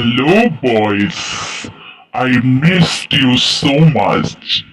Hello, boys. I missed you so much.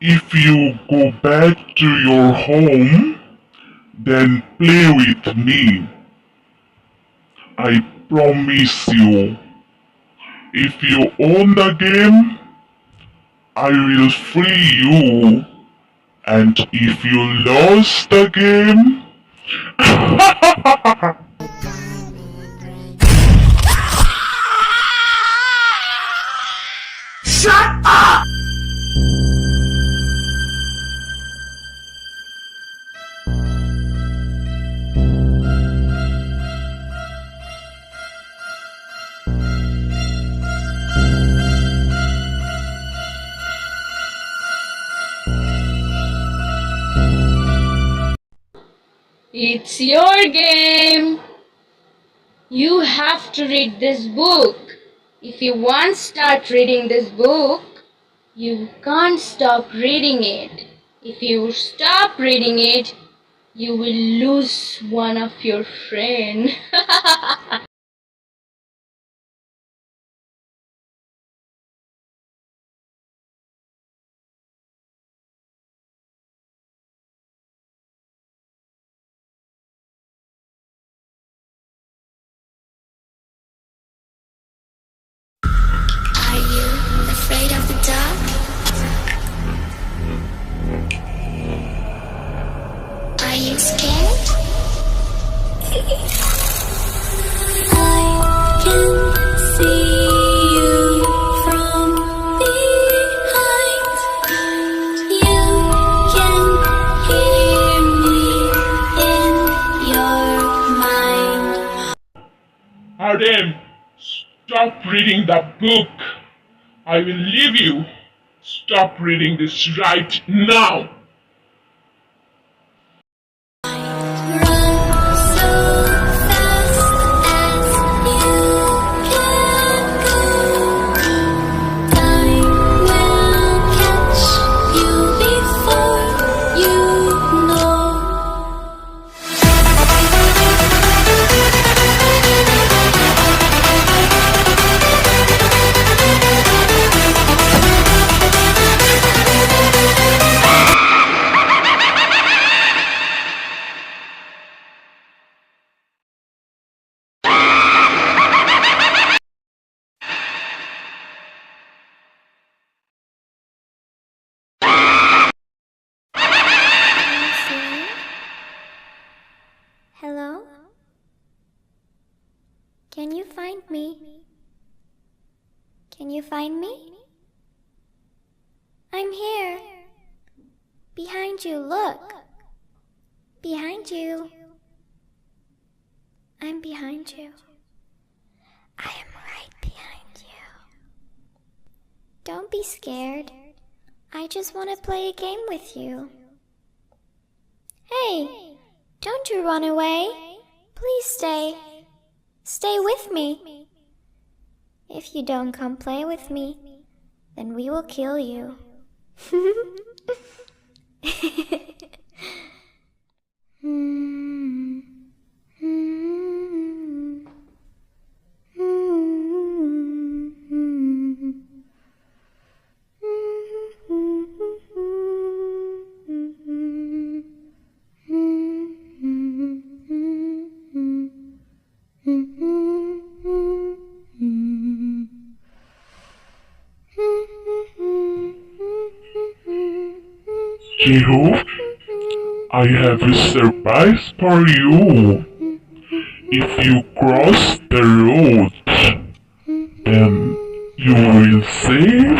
If you go back to your home, then play with me. I promise you. If you own the game, I will free you. And if you lost the game, shut up! It's your game. You have to read this book. If you once start reading this book, you can't stop reading it. If you stop reading it, you will lose one of your friends. Are you afraid of the dark? Are you scared? I can see you from behind. You can hear me in your mind. Adam, stop reading the book. I will leave you. Stop reading this right now. Run so fast as you can go. Time will catch you before you know. Hello? Can you find me? Can you find me? I'm here. Behind you, look. Behind you. I'm behind you. I am right behind you. Don't be scared. I just want to play a game with you. Hey, don't you run away. Please stay. Stay with me. If you don't come play with me, then we will kill you. Jiho, I have a surprise for you. If you cross the road, then you will save.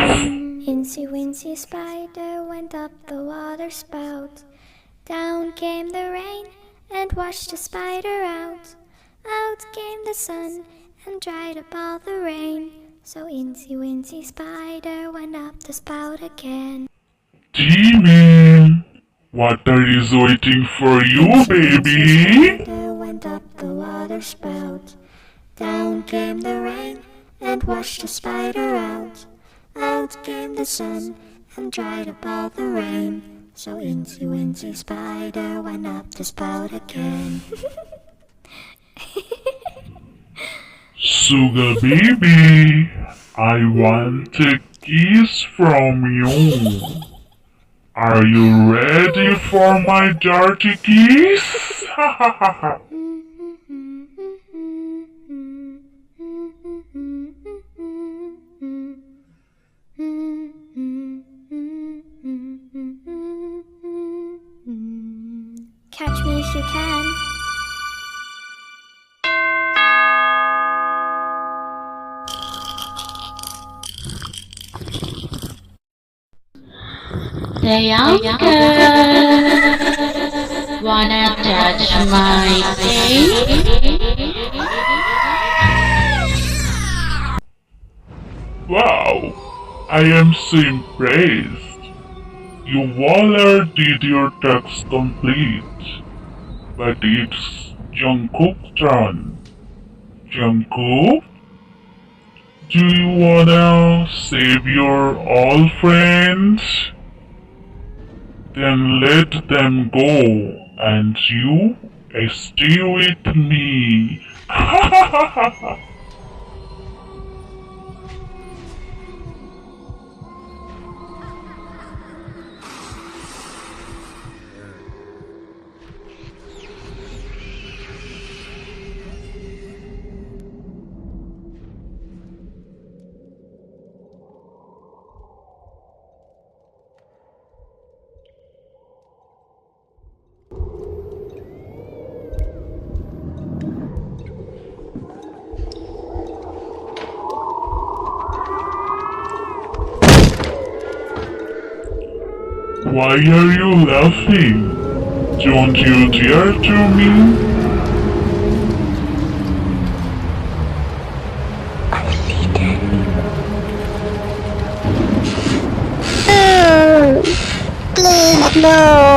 Incy Wincy Spider went up the water spout. Down came the rain and washed the spider out. Out came the sun and dried up all the rain. So Incy Wincy Spider went up the spout again. Jimmy, water is waiting for you, baby. Spider went up the water spout. Down came the rain and washed the spider out. Out came the sun and dried up all the rain. So Incy Wincy Spider went up the spout again. Sugar baby, I want a kiss from you. Are you ready for my dirty kiss? Catch me if you can. Hey uncle, wanna touch my face? Wow, I am so impressed. You Waller did your task complete. But it's Jungkook's turn. Jungkook? Do you wanna save your old friends? Then let them go and you stay with me. Why are you laughing? Don't you dare to me? Please, no.